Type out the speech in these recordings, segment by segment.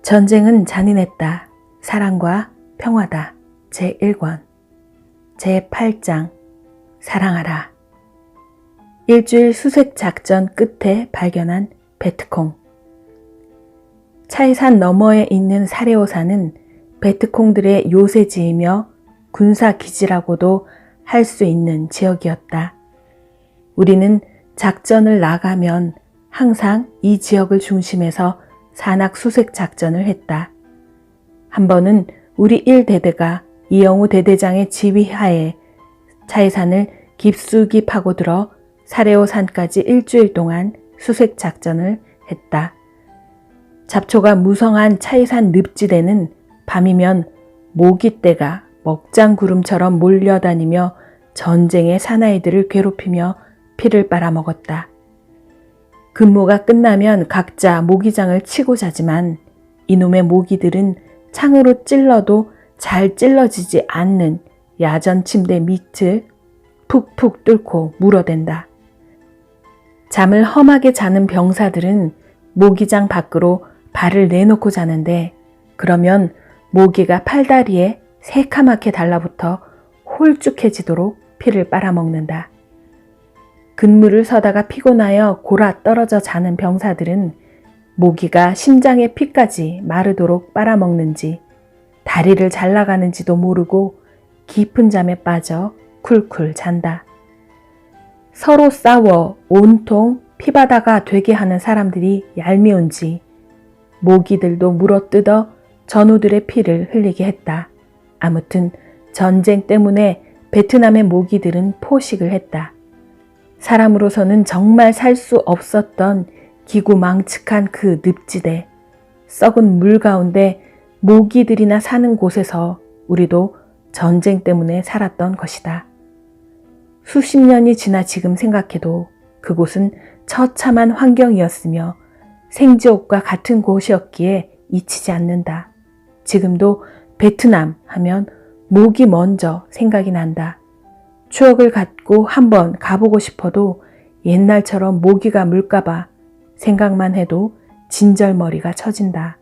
전쟁은 잔인했다. 사랑과 평화다. 제1권 제8장 사랑하라. 일주일 수색 작전 끝에 발견한 베트콩. 차이산 너머에 있는 사레오산은 베트콩들의 요새지이며 군사기지라고도 할 수 있는 지역이었다. 우리는 작전을 나가면 항상 이 지역을 중심해서 산악 수색 작전을 했다. 한 번은 우리 1대대가 이영우 대대장의 지휘하에 차이산을 깊숙이 파고들어 사레오산까지 일주일 동안 수색 작전을 했다. 잡초가 무성한 차이산 늪지대는 밤이면 모기떼가 먹장구름처럼 몰려다니며 전쟁의 사나이들을 괴롭히며 피를 빨아먹었다. 근무가 끝나면 각자 모기장을 치고 자지만 이놈의 모기들은 창으로 찔러도 잘 찔러지지 않는 야전 침대 밑을 푹푹 뚫고 물어댄다. 잠을 험하게 자는 병사들은 모기장 밖으로 발을 내놓고 자는데 그러면 모기가 팔다리에 새카맣게 달라붙어 홀쭉해지도록 피를 빨아먹는다. 근무를 서다가 피곤하여 골아 떨어져 자는 병사들은 모기가 심장의 피까지 마르도록 빨아먹는지 다리를 잘라가는지도 모르고 깊은 잠에 빠져 쿨쿨 잔다. 서로 싸워 온통 피바다가 되게 하는 사람들이 얄미운지 모기들도 물어뜯어 전우들의 피를 흘리게 했다. 아무튼 전쟁 때문에 베트남의 모기들은 포식을 했다. 사람으로서는 정말 살 수 없었던 기구망측한 그 늪지대, 썩은 물 가운데 모기들이나 사는 곳에서 우리도 전쟁 때문에 살았던 것이다. 수십 년이 지나 지금 생각해도 그곳은 처참한 환경이었으며 생지옥과 같은 곳이었기에 잊히지 않는다. 지금도 베트남 하면 모기 먼저 생각이 난다. 추억을 갖고 한번 가보고 싶어도 옛날처럼 모기가 물까봐 생각만 해도 진절머리가 처진다.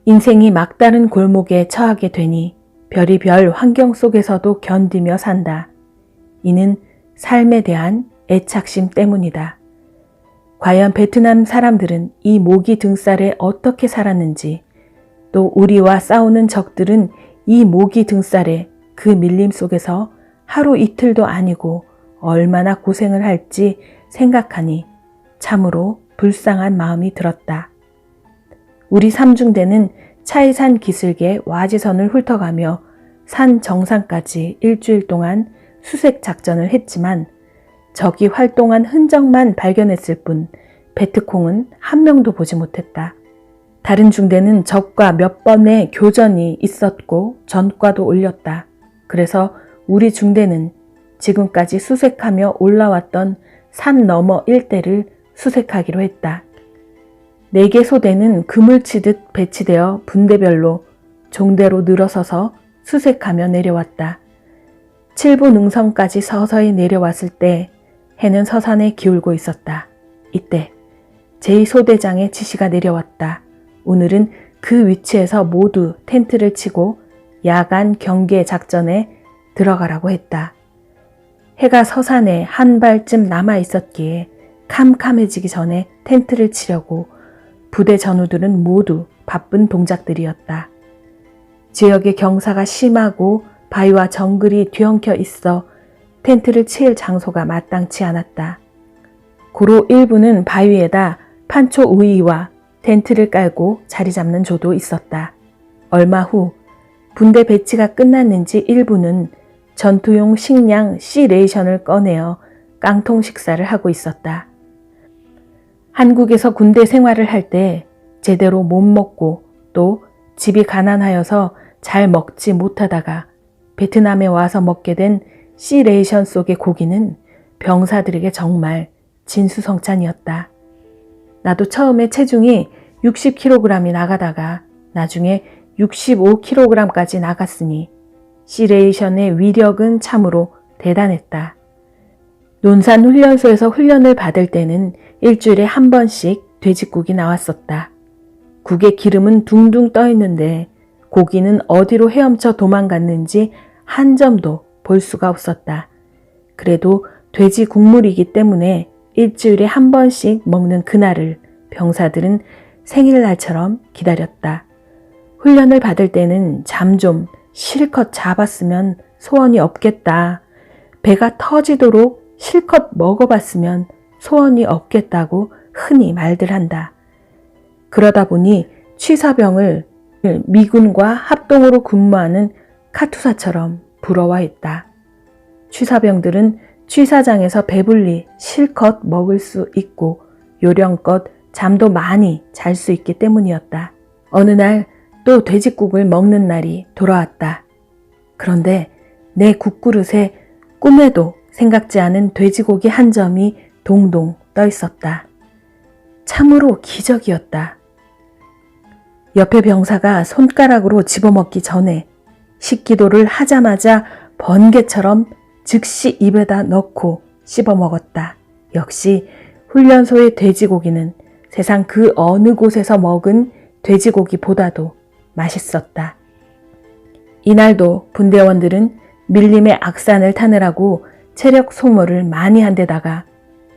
인생이 막다른 골목에 처하게 되니 별의별 환경 속에서도 견디며 산다. 이는 삶에 대한 애착심 때문이다. 과연 베트남 사람들은 이 모기 등살에 어떻게 살았는지, 또 우리와 싸우는 적들은 이 모기 등살에 그 밀림 속에서 하루 이틀도 아니고 얼마나 고생을 할지 생각하니 참으로 불쌍한 마음이 들었다. 우리 삼중대는 차이산 기슭에 와지선을 훑어가며 산 정상까지 일주일 동안 수색 작전을 했지만 적이 활동한 흔적만 발견했을 뿐 베트콩은 한 명도 보지 못했다. 다른 중대는 적과 몇 번의 교전이 있었고 전과도 올렸다. 그래서 우리 중대는 지금까지 수색하며 올라왔던 산 너머 일대를 수색하기로 했다. 4개 소대는 그물 치듯 배치되어 분대별로 종대로 늘어서서 수색하며 내려왔다. 칠부 능선까지 서서히 내려왔을 때 해는 서산에 기울고 있었다. 이때 제2소대장의 지시가 내려왔다. 오늘은 그 위치에서 모두 텐트를 치고 야간 경계 작전에 들어가라고 했다. 해가 서산에 한 발쯤 남아 있었기에 캄캄해지기 전에 텐트를 치려고 부대 전우들은 모두 바쁜 동작들이었다. 지역의 경사가 심하고 바위와 정글이 뒤엉켜 있어 텐트를 칠 장소가 마땅치 않았다. 고로 일부는 바위에다 판초 우이와 텐트를 깔고 자리 잡는 조도 있었다. 얼마 후 분대 배치가 끝났는지 일부는 전투용 식량 C레이션을 꺼내어 깡통 식사를 하고 있었다. 한국에서 군대 생활을 할 때 제대로 못 먹고 또 집이 가난하여서 잘 먹지 못하다가 베트남에 와서 먹게 된 C레이션 속의 고기는 병사들에게 정말 진수성찬이었다. 나도 처음에 체중이 60kg이 나가다가 나중에 65kg까지 나갔으니 C레이션의 위력은 참으로 대단했다. 논산훈련소에서 훈련을 받을 때는 일주일에 한 번씩 돼지국이 나왔었다. 국의 기름은 둥둥 떠 있는데 고기는 어디로 헤엄쳐 도망갔는지 한 점도 볼 수가 없었다. 그래도 돼지 국물이기 때문에 일주일에 한 번씩 먹는 그날을 병사들은 생일날처럼 기다렸다. 훈련을 받을 때는 잠 좀 실컷 잡았으면 소원이 없겠다. 배가 터지도록 실컷 먹어봤으면 소원이 없겠다고 흔히 말들 한다. 그러다 보니 취사병을 미군과 합동으로 근무하는 카투사처럼 부러워했다. 취사병들은 취사장에서 배불리 실컷 먹을 수 있고 요령껏 잠도 많이 잘 수 있기 때문이었다. 어느 날 또 돼지국을 먹는 날이 돌아왔다. 그런데 내 국그릇에 꿈에도 생각지 않은 돼지고기 한 점이 동동 떠 있었다. 참으로 기적이었다. 옆에 병사가 손가락으로 집어먹기 전에 식기도를 하자마자 번개처럼 즉시 입에다 넣고 씹어먹었다. 역시 훈련소의 돼지고기는 세상 그 어느 곳에서 먹은 돼지고기보다도 맛있었다. 이날도 분대원들은 밀림의 악산을 타느라고 체력 소모를 많이 한 데다가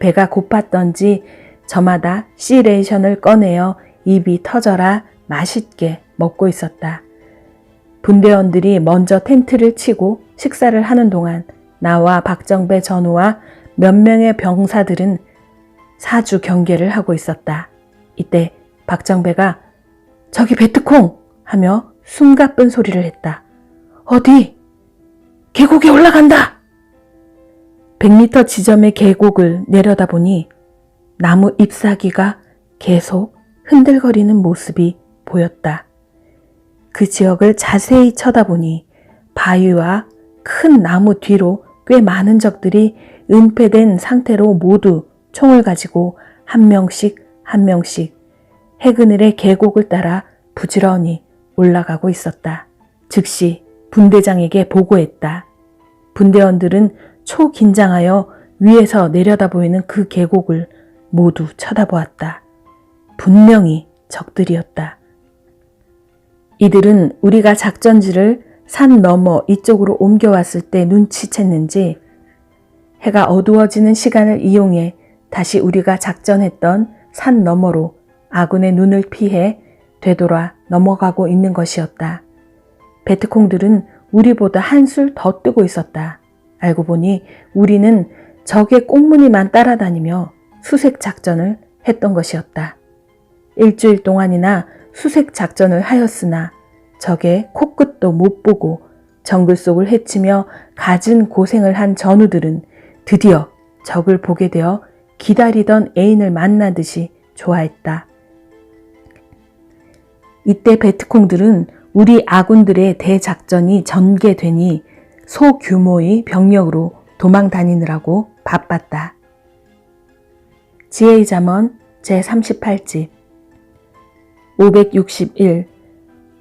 배가 고팠던지 저마다 C레이션을 꺼내어 입이 터져라 맛있게 먹고 있었다. 분대원들이 먼저 텐트를 치고 식사를 하는 동안 나와 박정배 전우와 몇 명의 병사들은 사주 경계를 하고 있었다. 이때 박정배가 "저기 베트콩!" 하며 숨가쁜 소리를 했다. "어디?" "계곡에 올라간다!" 100m 지점의 계곡을 내려다보니 나무 잎사귀가 계속 흔들거리는 모습이 보였다. 그 지역을 자세히 쳐다보니 바위와 큰 나무 뒤로 꽤 많은 적들이 은폐된 상태로 모두 총을 가지고 한 명씩 해그늘의 계곡을 따라 부지런히 올라가고 있었다. 즉시 분대장에게 보고했다. 분대원들은 초긴장하여 위에서 내려다 보이는 그 계곡을 모두 쳐다보았다. 분명히 적들이었다. 이들은 우리가 작전지를 산 너머 이쪽으로 옮겨왔을 때 눈치챘는지 해가 어두워지는 시간을 이용해 다시 우리가 작전했던 산 너머로 아군의 눈을 피해 되돌아 넘어가고 있는 것이었다. 베트콩들은 우리보다 한술 더 뜨고 있었다. 알고 보니 우리는 적의 꽁무니만 따라다니며 수색 작전을 했던 것이었다. 일주일 동안이나 수색 작전을 하였으나 적의 코끝도 못 보고 정글 속을 헤치며 갖은 고생을 한 전우들은 드디어 적을 보게 되어 기다리던 애인을 만나듯이 좋아했다. 이때 베트콩들은 우리 아군들의 대작전이 전개되니 소규모의 병력으로 도망 다니느라고 바빴다. 지혜의 잠언 제38집 561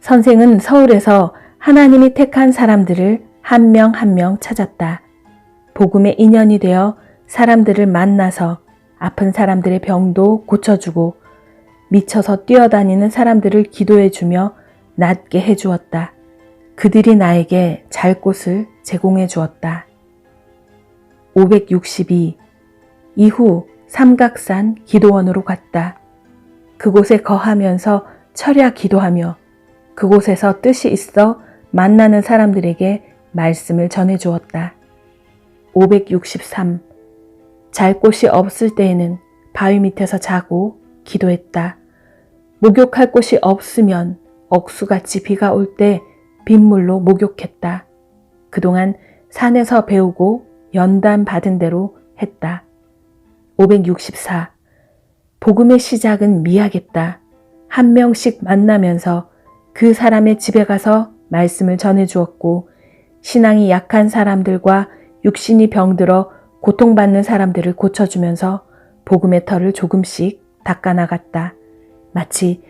선생은 서울에서 하나님이 택한 사람들을 한 명 한 명 찾았다. 복음의 인연이 되어 사람들을 만나서 아픈 사람들의 병도 고쳐주고 미쳐서 뛰어다니는 사람들을 기도해주며 낫게 해주었다. 그들이 나에게 잘 곳을 제공해 주었다. 562 이후 삼각산 기도원으로 갔다. 그곳에 거하면서 철야 기도하며 그곳에서 뜻이 있어 만나는 사람들에게 말씀을 전해 주었다. 563 잘 곳이 없을 때에는 바위 밑에서 자고 기도했다. 목욕할 곳이 없으면 억수같이 비가 올 때 빗물로 목욕했다. 그동안 산에서 배우고 연단 받은 대로 했다. 564 복음의 시작은 미하겠다. 한 명씩 만나면서 그 사람의 집에 가서 말씀을 전해 주었고 신앙이 약한 사람들과 육신이 병들어 고통받는 사람들을 고쳐주면서 복음의 털을 조금씩 닦아나갔다. 마치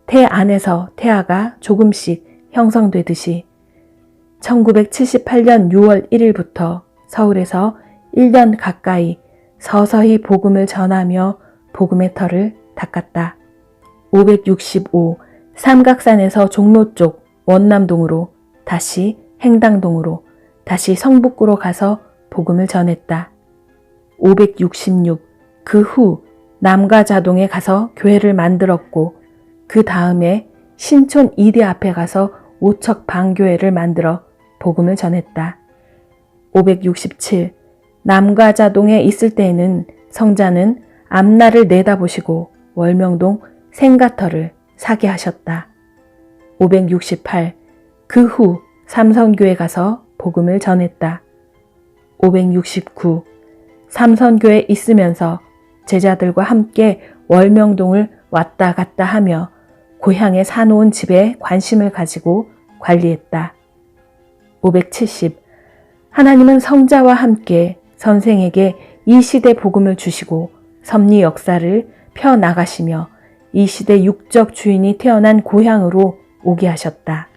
태 안에서 태아가 조금씩 형성되듯이 1978년 6월 1일부터 서울에서 1년 가까이 서서히 복음을 전하며 복음의 털을 닦았다. 565 삼각산에서 종로 쪽 원남동으로, 다시 행당동으로, 다시 성북구로 가서 복음을 전했다. 566. 그 후 남가자동에 가서 교회를 만들었고, 그 다음에 신촌 이대 앞에 가서 오척 방교회를 만들어 복음을 전했다. 567. 남가자동에 있을 때에는 성자는 앞날을 내다보시고 월명동 생가터를 사게 하셨다. 568. 그 후 삼선교회 가서 복음을 전했다. 569. 삼선교회 있으면서 제자들과 함께 월명동을 왔다 갔다 하며 고향에 사놓은 집에 관심을 가지고 관리했다. 570. 하나님은 성자와 함께 선생에게 이 시대 복음을 주시고 섭리 역사를 펴나가시며 이 시대 육적 주인이 태어난 고향으로 오게 하셨다.